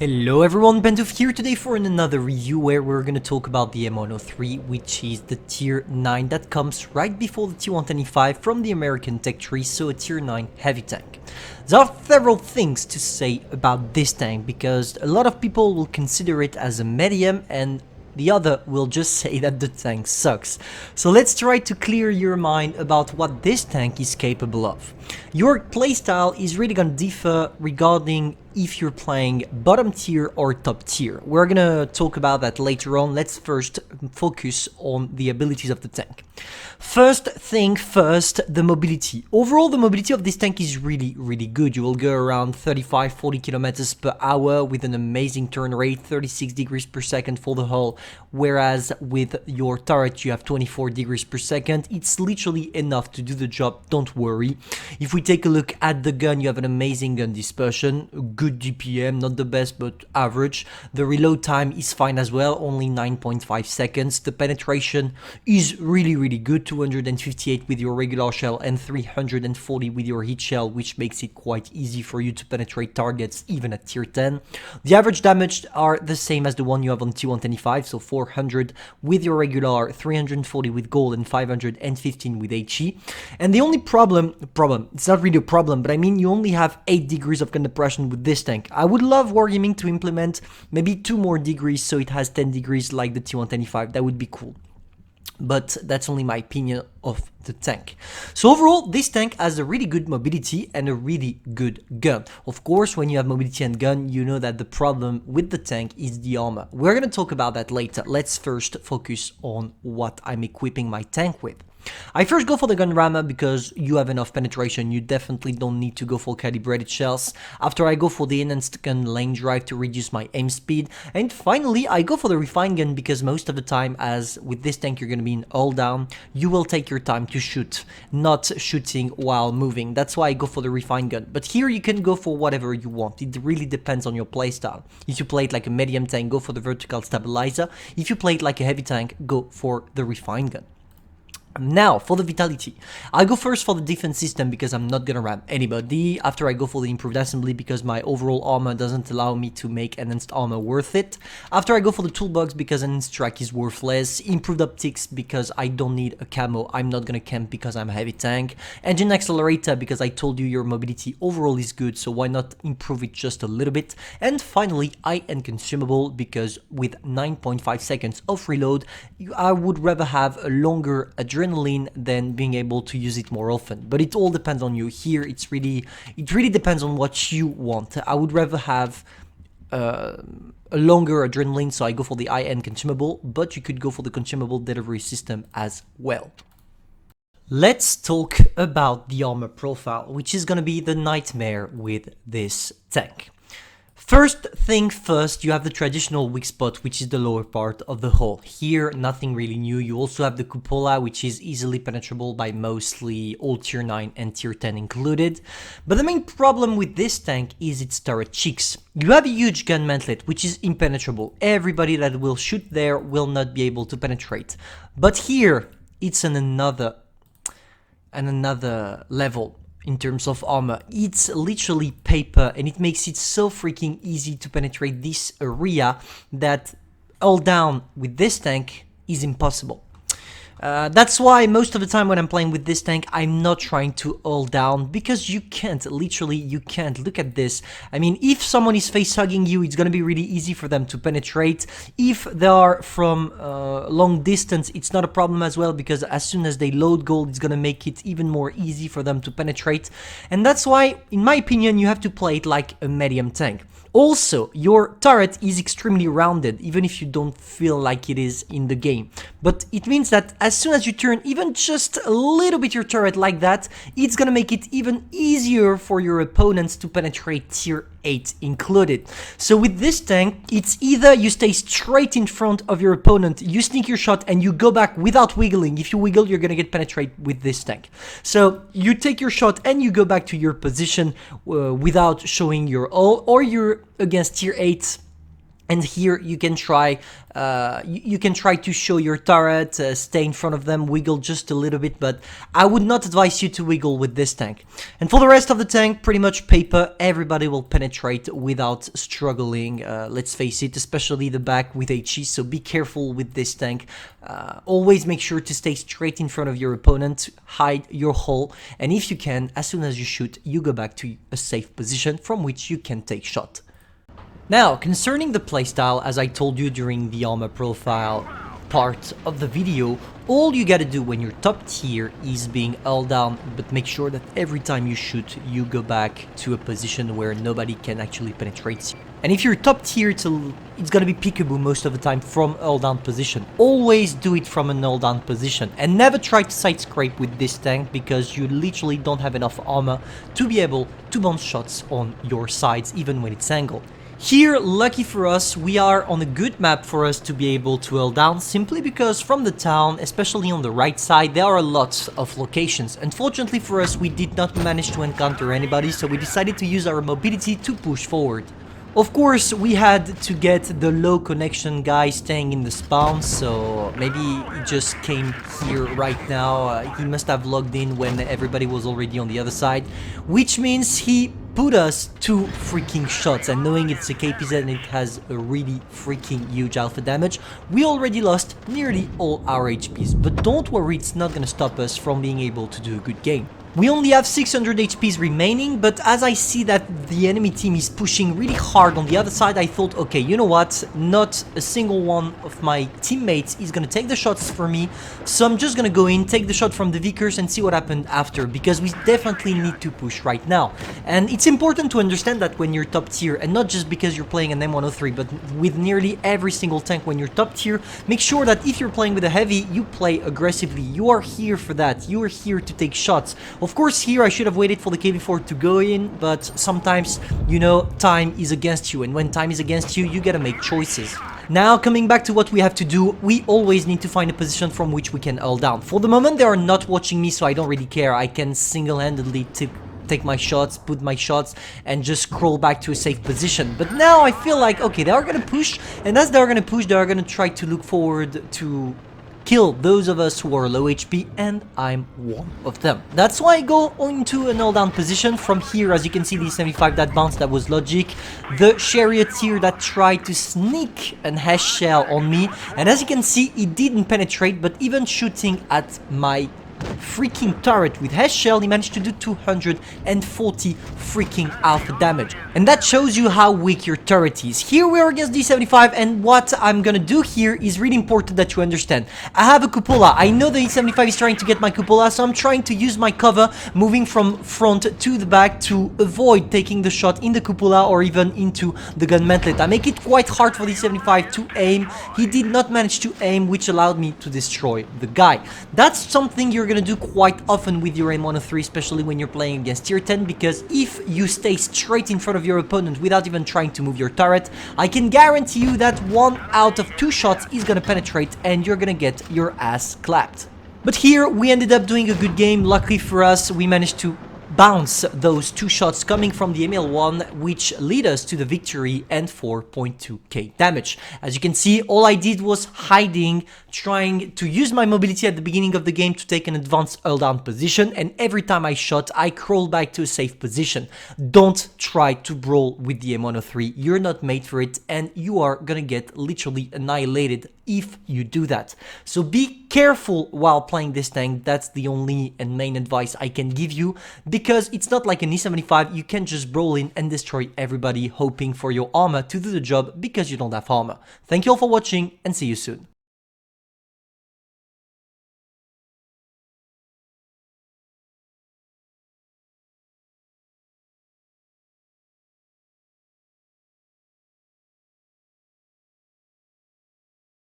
Hello everyone, Pantoufleee here today for another review where we're going to talk about the M103, which is the tier 9 that comes right before the T125 from the American tech tree, so a tier 9 heavy tank. There are several things to say about this tank because a lot of people will consider it as a medium and the other will just say that the tank sucks. So let's try to clear your mind about what this tank is capable of. Your playstyle is really going to differ regarding if you're playing bottom tier or top tier. We're gonna talk about that later on. Let's first focus on the abilities of the tank. First thing first, the mobility. Overall, the mobility of this tank is really good. You will go around 35-40 kilometers per hour with an amazing turn rate, 36 degrees per second for the hull, whereas with your turret you have 24 degrees per second. It's literally enough to do the job, don't worry. If we take a look at the gun, you have an amazing gun dispersion, good GPM, not the best but average. The reload time is fine as well, only 9.5 seconds. The penetration is really good, 258 with your regular shell and 340 with your heat shell, which makes it quite easy for you to penetrate targets even at tier 10. The average damage are the same as the one you have on T125, so 400 with your regular, 340 with gold and 515 with HE. And the only problem, it's not really a problem, but I mean you only have 8 degrees of gun depression with this tank. I would love Wargaming to implement maybe 2 more degrees so it has 10 degrees like the T125. That would be cool. But that's only my opinion of the tank. So overall, this tank has a really good mobility and a really good gun. Of course, when you have mobility and gun, you know that the problem with the tank is the armor. We're going to talk about that later. Let's first focus on what I'm equipping my tank with. I first go for the gun rammer because you have enough penetration. You definitely don't need to go for calibrated shells. After I go for the enhanced gun lane drive to reduce my aim speed. And finally I go for the refined gun because most of the time, as with this tank you're going to be in all down, you will take your time to shoot, not shooting while moving. That's why I go for the refined gun. But here you can go for whatever you want. It really depends on your playstyle. If you play it like a medium tank, go for the vertical stabilizer. If you play it like a heavy tank, go for the refined gun. Now, for the vitality, I go first for the defense system because I'm not gonna ram anybody. After I go for the improved assembly because my overall armor doesn't allow me to make enhanced armor worth it. After I go for the toolbox because enhanced track is worthless. Improved optics because I don't need a camo. I'm not gonna camp because I'm a heavy tank. Engine accelerator because I told you your mobility overall is good, so why not improve it just a little bit. And finally, eye and consumable because with 9.5 seconds of reload, I would rather have a longer adrenaline than being able to use it more often. But it all depends on you. Here it really depends on what you want. I would rather have a longer adrenaline, so I go for the high-end consumable, but you could go for the consumable delivery system as well. Let's talk about the armor profile, which is gonna be the nightmare with this tank. First thing first, you have the traditional weak spot, which is the lower part of the hull. Here, nothing really new. You also have the cupola, which is easily penetrable by mostly all tier 9 and tier 10 included. But the main problem with this tank is its turret cheeks. You have a huge gun mantlet, which is impenetrable. Everybody that will shoot there will not be able to penetrate. But here, it's on another level. In terms of armor, it's literally paper and it makes it so freaking easy to penetrate this area that all down with this tank is impossible. That's why most of the time when I'm playing with this tank, I'm not trying to all down because you can't, literally you can't. Look at this. I mean, if someone is face hugging you, it's gonna be really easy for them to penetrate. If they are from long distance, it's not a problem as well because as soon as they load gold, it's gonna make it even more easy for them to penetrate. And that's why, in my opinion, you have to play it like a medium tank. Also, your turret is extremely rounded, even if you don't feel like it is in the game. But it means that as soon as you turn even just a little bit your turret like that, it's gonna make it even easier for your opponents to penetrate tier 8 included. So with this tank, it's either you stay straight in front of your opponent, you sneak your shot and you go back without wiggling. If you wiggle, you're gonna get penetrated with this tank. So you take your shot and you go back to your position without showing your all, or you're against tier 8 And here you can try you can try to show your turret, stay in front of them, wiggle just a little bit, but I would not advise you to wiggle with this tank. And for the rest of the tank, pretty much paper, everybody will penetrate without struggling, let's face it, especially the back with HE, so be careful with this tank. Always make sure to stay straight in front of your opponent, hide your hole, and if you can, as soon as you shoot, you go back to a safe position from which you can take shot. Now, concerning the playstyle, as I told you during the armor profile part of the video, all you gotta do when you're top tier is being held down, but make sure that every time you shoot, you go back to a position where nobody can actually penetrate you. And if you're top tier, it's gonna be peekaboo most of the time from held down position. Always do it from an held down position, and never try to side scrape with this tank because you literally don't have enough armor to be able to bounce shots on your sides, even when it's angled. Here, lucky for us, we are on a good map for us to be able to hold down, simply because from the town, especially on the right side, there are lots of locations. Unfortunately for us, we did not manage to encounter anybody, so we decided to use our mobility to push forward. Of course, we had to get the low connection guy staying in the spawn, so maybe he just came here right now. He must have logged in when everybody was already on the other side, which means he put us 2 freaking shots, and knowing it's a KPZ and it has a really freaking huge alpha damage, we already lost nearly all our HPs, but don't worry, it's not gonna stop us from being able to do a good game. We only have 600 HPs remaining, but as I see that the enemy team is pushing really hard on the other side, I thought, okay, you know what, not a single one of my teammates is gonna take the shots for me, so I'm just gonna go in, take the shot from the Vickers and see what happened after, because we definitely need to push right now. And it's important to understand that when you're top tier, and not just because you're playing an M103, but with nearly every single tank when you're top tier, make sure that if you're playing with a heavy, you play aggressively. You are here for that, you are here to take shots. Of course, here I should have waited for the KV4 to go in, but sometimes, you know, time is against you, and when time is against you, you gotta make choices. Now, coming back to what we have to do, we always need to find a position from which we can hold down. For the moment, they are not watching me, so I don't really care. I can single-handedly take my shots, put my shots, and just crawl back to a safe position. But now I feel like, okay, they are gonna push, and as they are gonna push, they are gonna try to look forward to kill those of us who are low HP, and I'm one of them. That's why I go into an held down position. From here, as you can see, the 75 that bounced, that was logic. The charioteer that tried to sneak an hash shell on me, and as you can see, it didn't penetrate, but even shooting at my freaking turret with hash shell, he managed to do 240 freaking alpha damage, and that shows you how weak your turret is. Here we are against D75, and what I'm gonna do here is really important that you understand. I have a cupola. I know the E75 is trying to get my cupola, so I'm trying to use my cover, moving from front to the back to avoid taking the shot in the cupola or even into the gun mantlet. I make it quite hard for the E75 to aim. He did not manage to aim, which allowed me to destroy the guy. That's something you're gonna do quite often with your M103, especially when you're playing against tier 10, because if you stay straight in front of your opponent without even trying to move your turret, I can guarantee you that 1 out of 2 shots is gonna penetrate and you're gonna get your ass clapped. But here we ended up doing a good game. Luckily for us, we managed to bounce those 2 shots coming from the ML1, which lead us to the victory and 4.2k damage. As you can see, all I did was hiding, trying to use my mobility at the beginning of the game to take an advanced hold down position, and every time I shot, I crawled back to a safe position. Don't try to brawl with the M103, you're not made for it, and you are gonna get literally annihilated if you do that. So be careful while playing this tank. That's the only and main advice I can give you, because it's not like an E75, you can just brawl in and destroy everybody hoping for your armor to do the job because you don't have armor. Thank you all for watching and see you soon.